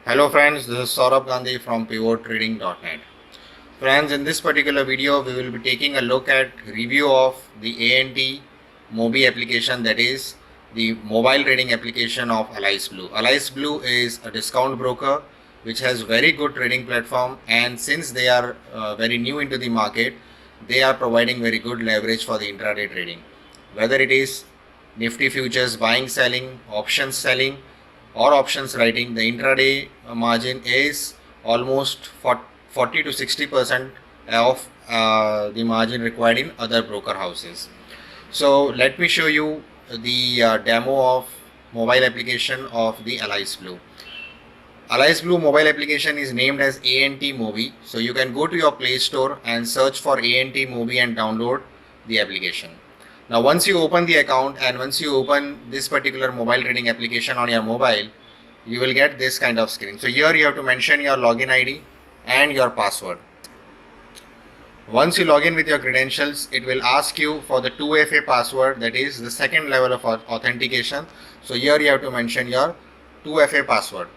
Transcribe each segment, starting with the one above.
Hello friends, this is Saurabh Gandhi from pivottrading.net. Friends, in this particular video, we will be taking a look at review of the ANT Mobi application, that is the mobile trading application of Alice Blue. Alice Blue is a discount broker which has very good trading platform, and since they are very new into the market, they are providing very good leverage for the intraday trading. Whether it is Nifty futures buying, selling, options selling, or options writing, the intraday margin is almost 40 to 60% of the margin required in other broker houses. So let me show you the demo of mobile application of the Alice Blue. Alice Blue mobile application is named as ANT Mobi. So you can go to your Play Store and search for ANT Mobi and download the application. Now once you open the account and once you open this particular mobile trading application on your mobile, you will get this kind of screen. So here you have to mention your login ID and your password. Once you log in with your credentials, it will ask you for the 2FA password, that is the second level of authentication. So here you have to mention your 2FA password.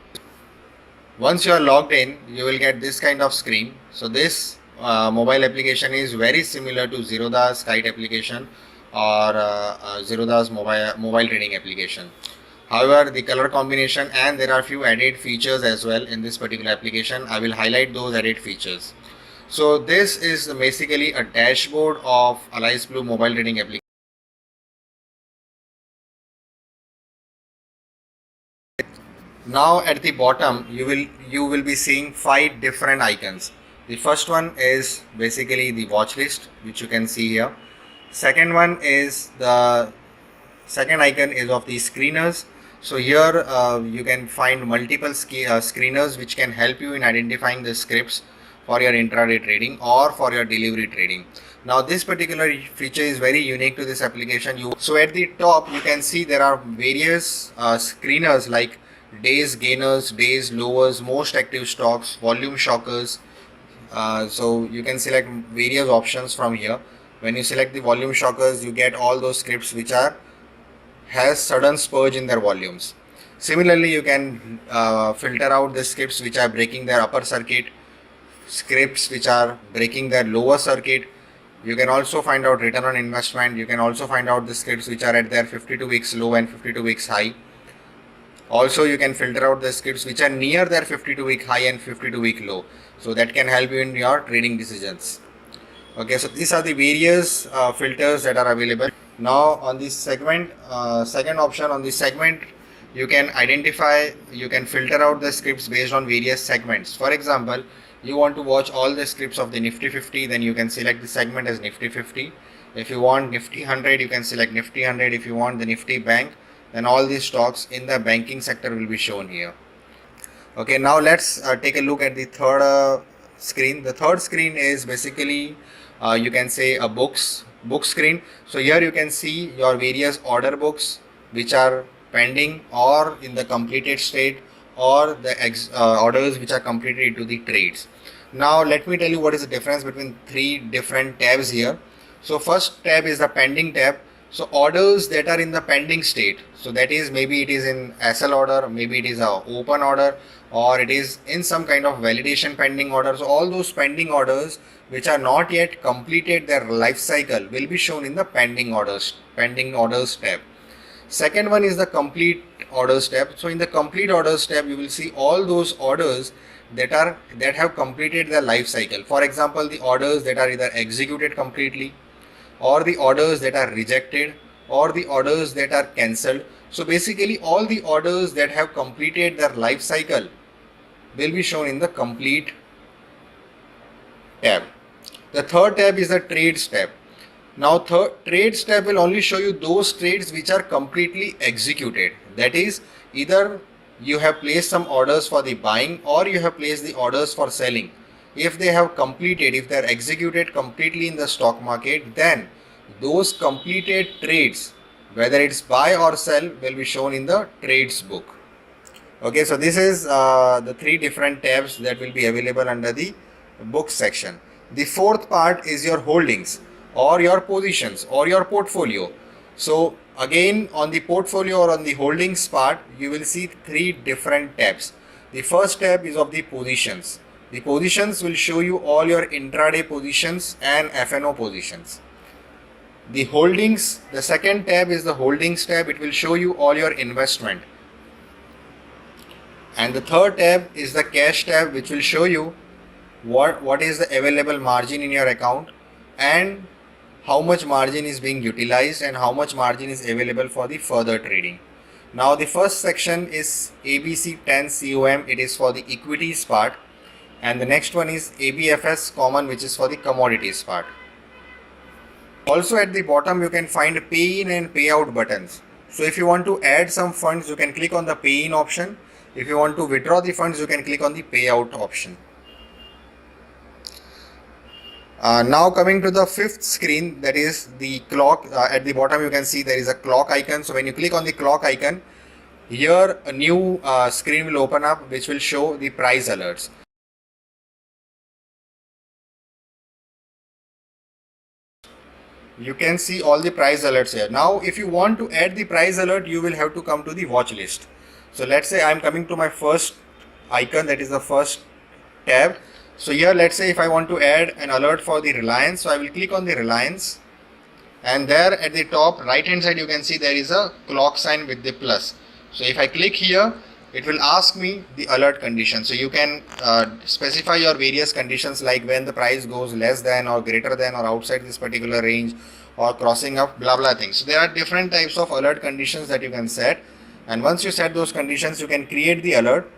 Once you are logged in, you will get this kind of screen. So this mobile application is very similar to Zerodha's Kite application or Zerodha's mobile trading application. However, the color combination and there are few added features as well in this particular application. I will highlight those added features. So this is basically a dashboard of Alice Blue mobile trading application. Now at the bottom you will be seeing 5 different icons. The first one is basically the watch list, which you can see here. Second one is the second icon is of the screeners. So here you can find multiple screeners which can help you in identifying the scripts for your intraday trading or for your delivery trading. Now this particular feature is very unique to this application. So at the top you can see there are various screeners like days gainers, days lowers, most active stocks, volume shockers. So you can select various options from here. When you select the volume shockers, you get all those scripts which has sudden spurge in their volumes. Similarly, you can filter out the scripts which are breaking their upper circuit, scripts which are breaking their lower circuit. You can also find out return on investment. You can also find out the scripts which are at their 52 weeks low and 52 weeks high. Also, you can filter out the scripts which are near their 52 week high and 52 week low. So that can help you in your trading decisions. Okay, so these are the various filters that are available. Now on this segment, second option on this segment, you can filter out the scripts based on various segments. For example, you want to watch all the scripts of the Nifty 50, then you can select the segment as Nifty 50. If you want Nifty 100, you can select Nifty 100. If you want the Nifty Bank, then all these stocks in the banking sector will be shown here. Okay, now let's take a look at the third screen. The third screen is basically you can say a book screen. So here you can see your various order books which are pending or in the completed state, or the orders which are completed into the trades. Now let me tell you what is the difference between 3 different tabs here. So first tab is the pending tab. So orders that are in the pending state, so that is maybe it is in SL order, maybe it is a open order, or it is in some kind of validation pending order. So all those pending orders which are not yet completed their life cycle will be shown in the pending orders tab. Second one is the complete orders tab. So in the complete orders tab you will see all those orders that have completed their life cycle. For example, the orders that are either executed completely, or the orders that are rejected, or the orders that are cancelled. So basically all the orders that have completed their life cycle will be shown in the complete tab. The third tab is the trades tab. Now trades tab will only show you those trades which are completely executed. That is, either you have placed some orders for the buying or you have placed the orders for selling. If they have completed, if they are executed completely in the stock market, then those completed trades, whether it's buy or sell, will be shown in the trades book. Okay, so this is the 3 different tabs that will be available under the book section. The fourth part is your holdings or your positions or your portfolio. So again, on the portfolio or on the holdings part, you will see 3 different tabs. The first tab is of the positions. The positions will show you all your intraday positions and F&O positions. The holdings, the second tab is the holdings tab. It will show you all your investment. And the third tab is the cash tab, which will show you what is the available margin in your account and how much margin is being utilized and how much margin is available for the further trading. Now the first section is ABC 10 COM, it is for the equities part, and the next one is ABFS common, which is for the commodities part. Also at the bottom you can find pay in and payout buttons. So if you want to add some funds, you can click on the pay in option. If you want to withdraw the funds, you can click on the payout option. Now coming to the fifth screen, that is the clock. At the bottom you can see there is a clock icon. So when you click on the clock icon, here a new screen will open up which will show the price alerts. You can see all the price alerts here. Now if you want to add the price alert, you will have to come to the watch list. So let's say I am coming to my first icon, that is the first tab. So here let's say if I want to add an alert for the Reliance, so I will click on the Reliance, and there at the top right hand side you can see there is a clock sign with the plus. So if I click here, it will ask me the alert condition. So you can specify your various conditions, like when the price goes less than or greater than or outside this particular range or crossing up blah blah things. So there are different types of alert conditions that you can set, and once you set those conditions you can create the alert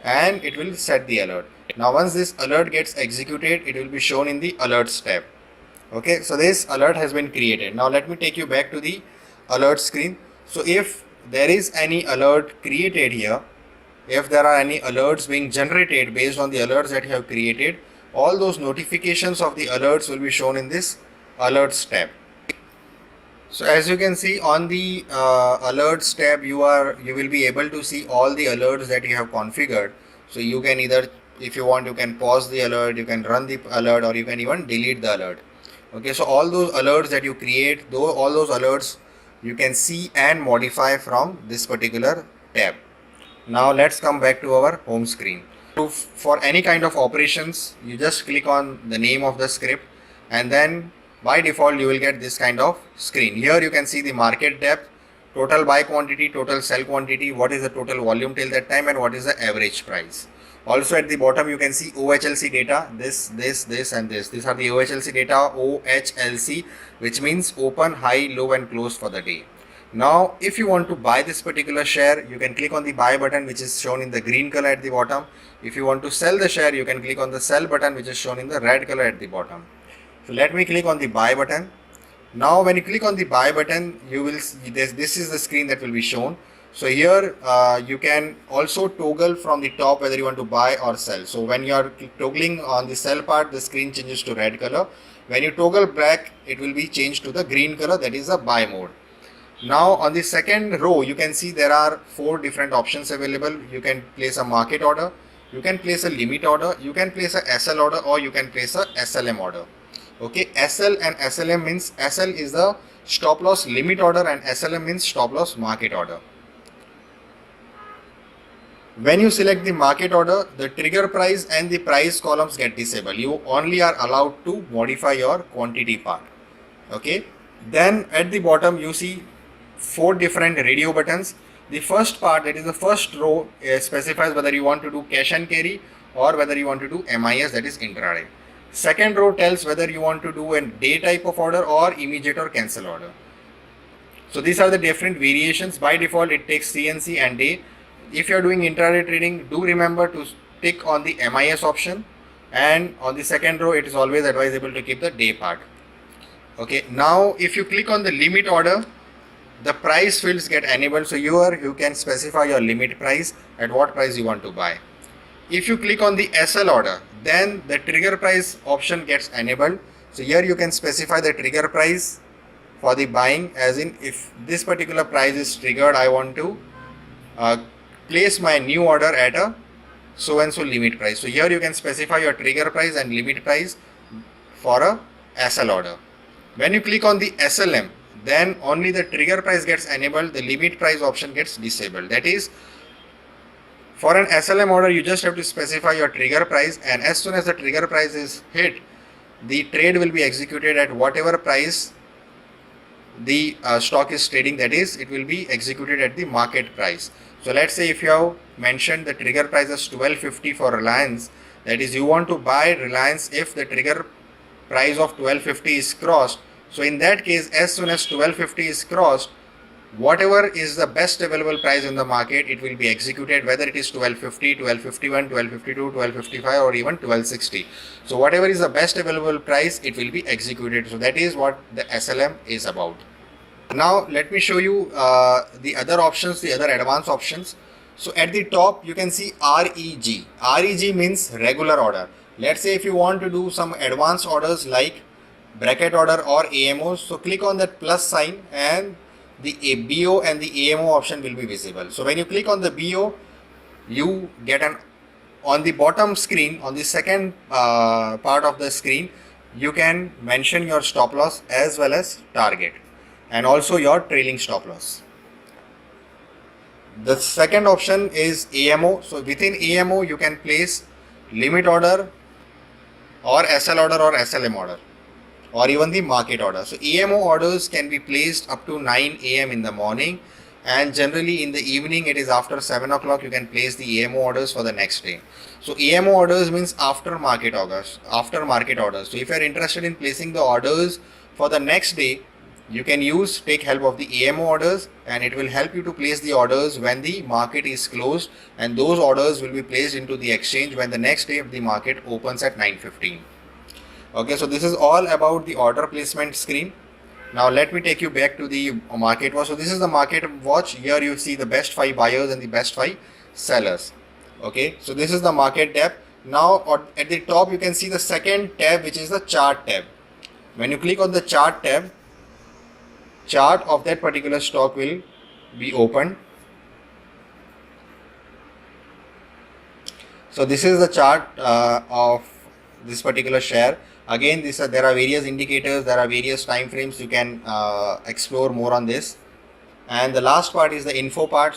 and it will set the alert. Now once this alert gets executed, it will be shown in the alerts tab. Okay, so this alert has been created. Now let me take you back to the alert screen. So if there is any alert created here, if there are any alerts being generated based on the alerts that you have created, all those notifications of the alerts will be shown in this alerts tab. So as you can see on the alerts tab, you will be able to see all the alerts that you have configured. So you can either, if you want, you can pause the alert, you can run the alert, or you can even delete the alert. Okay, so all those alerts that you create, all those alerts you can see and modify from this particular tab. Now let's come back to our home screen. So for any kind of operations, you just click on the name of the script, and then by default you will get this kind of screen. Here you can see the market depth, total buy quantity, total sell quantity, what is the total volume till that time, and what is the average price. Also at the bottom you can see OHLC data, this and this. These are the OHLC data, OHLC, which means open, high, low and close for the day. Now if you want to buy this particular share, you can click on the buy button, which is shown in the green color at the bottom. If you want to sell the share, you can click on the sell button, which is shown in the red color at the bottom. So let me click on the buy button. Now when you click on the buy button, you will see this is the screen that will be shown. So here you can also toggle from the top whether you want to buy or sell. So when you are toggling on the sell part, the screen changes to red color. When you toggle back, it will be changed to the green color, that is the buy mode. Now on the second row, you can see there are 4 different options available. You can place a market order, you can place a limit order, you can place a SL order, or you can place a SLM order. Okay, SL and SLM means SL is the stop loss limit order and SLM means stop loss market order. When you select the market order, the trigger price and the price columns get disabled. You only are allowed to modify your quantity part. Okay, then at the bottom you see 4 different radio buttons. The first part, that is the first row, specifies whether you want to do cash and carry or whether you want to do MIS, that is intraday. Second row tells whether you want to do a day type of order or immediate or cancel order. So these are the different variations. By default it takes CNC and day. If you are doing intraday trading, do remember to tick on the MIS option, and on the second row it is always advisable to keep the day part. Okay, now if you click on the limit order, the price fields get enabled. So you can specify your limit price, at what price you want to buy. If you click on the SL order, then the trigger price option gets enabled. So here you can specify the trigger price for the buying, as in if this particular price is triggered, I want to place my new order at a so and so limit price. So here you can specify your trigger price and limit price for a SL order. When you click on the SLM, then only the trigger price gets enabled, the limit price option gets disabled. That is, For an SLM order, you just have to specify your trigger price, and as soon as the trigger price is hit, the trade will be executed at whatever price the stock is trading, that is, it will be executed at the market price. So let's say if you have mentioned the trigger price as 1250 for Reliance, that is, you want to buy Reliance if the trigger price of 1250 is crossed. So in that case, as soon as 1250 is crossed, whatever is the best available price in the market, it will be executed, whether it is 1250, 1251, 1252, 1255 or even 1260. So whatever is the best available price, it will be executed. So that is what the SLM is about. Now let me show you the other options, the other advanced options. So at the top you can see REG. REG means regular order. Let's say if you want to do some advanced orders like bracket order or AMOs, so click on that plus sign and the BO and the AMO option will be visible. So when you click on the BO, you get on the bottom screen, on the second part of the screen, you can mention your stop loss as well as target and also your trailing stop loss. The second option is AMO. So within AMO, you can place limit order or SL order or SLM order, or even the market order. So AMO orders can be placed up to 9 AM in the morning, and generally in the evening it is after 7 o'clock you can place the AMO orders for the next day. So AMO orders means after market orders. So if you are interested in placing the orders for the next day, you can take help of the AMO orders, and it will help you to place the orders when the market is closed, and those orders will be placed into the exchange when the next day the market opens at 9:15. Okay, so this is all about the order placement screen. Now let me take you back to the market watch. So this is the market watch. Here you see the best 5 buyers and the best 5 sellers. Okay, so this is the market tab. Now at the top you can see the second tab, which is the chart tab. When you click on the chart tab, chart of that particular stock will be opened. So this is the chart of this particular share. Again, there are various indicators, there are various time frames. You can explore more on this. And the last part is the info part.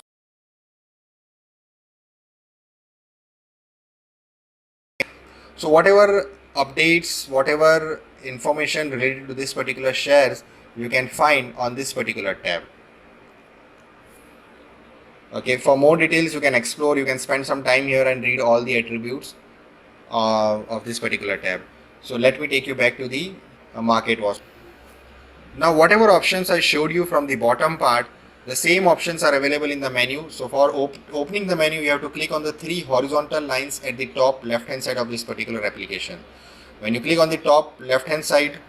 So whatever updates, whatever information related to this particular shares, you can find on this particular tab. Okay, for more details you can explore, you can spend some time here and read all the attributes of this particular tab. So let me take you back to the market watch. Now whatever options I showed you from the bottom part, the same options are available in the menu. So for opening the menu, you have to click on the 3 horizontal lines at the top left hand side of this particular application. When you click on the top left hand side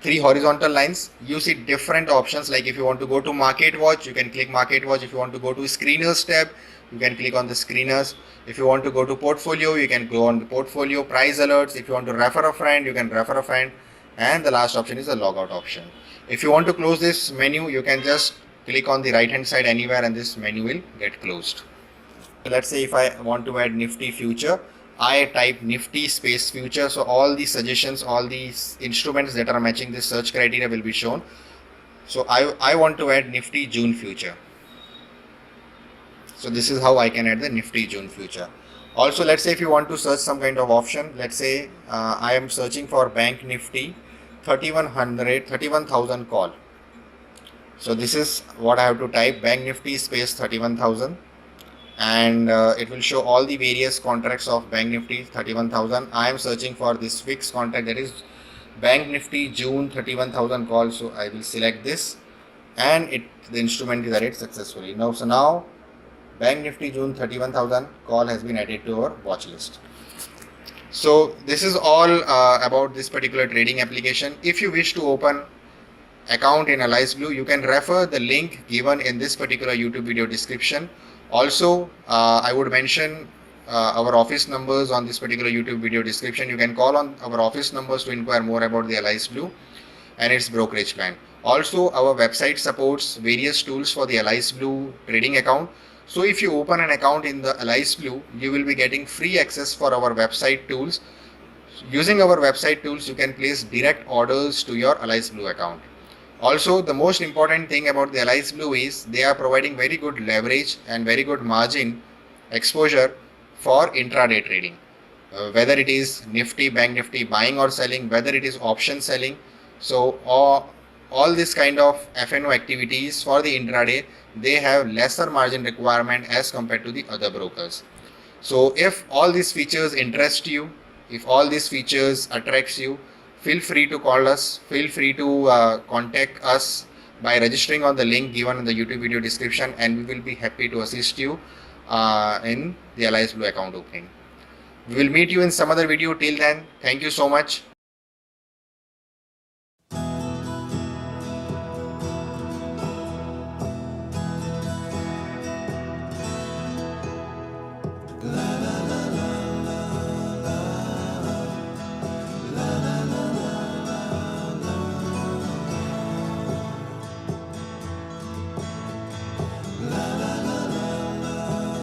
3 horizontal lines, you see different options. Like if you want to go to market watch, you can click market watch. If you want to go to screeners tab, you can click on the screeners. If you want to go to portfolio, you can go on the portfolio. Price alerts, if you want to refer a friend, you can refer a friend. And the last option is the logout option. If you want to close this menu, you can just click on the right hand side anywhere and this menu will get closed. Let's say if I want to add Nifty future, I type Nifty space future. So all these suggestions, all these instruments that are matching this search criteria will be shown. So I want to add Nifty June future. So this is how I can add the Nifty June future. Also, let's say if you want to search some kind of option, let's say I am searching for Bank Nifty 31,000 call. So this is what I have to type, Bank Nifty space 31,000, and it will show all the various contracts of Bank Nifty 31,000. I am searching for this fixed contract, that is Bank Nifty June 31,000 call. So I will select this, and the instrument is added successfully. Now Bank Nifty June 31,000 call has been added to our watch list. So this is all about this particular trading application. If you wish to open account in AlliceBlue, you can refer the link given in this particular YouTube video description. Also, I would mention our office numbers on this particular YouTube video description. You can call on our office numbers to inquire more about the AlliceBlue and its brokerage plan. Also, our website supports various tools for the AlliceBlue trading account. So if you open an account in the AlliceBlue, you will be getting free access for our website tools. Using our website tools, you can place direct orders to your AlliceBlue account. Also, the most important thing about the AlliceBlue is they are providing very good leverage and very good margin exposure for intraday trading. Whether it is Nifty, Bank Nifty buying or selling, whether it is option selling. So all this kind of FNO activities for the intraday, they have lesser margin requirement as compared to the other brokers. So if all these features interest you, if all these features attracts you, feel free to call us, feel free to contact us by registering on the link given in the YouTube video description, and we will be happy to assist you in the Alliance Blue account opening. We will meet you in some other video. Till then, thank you so much.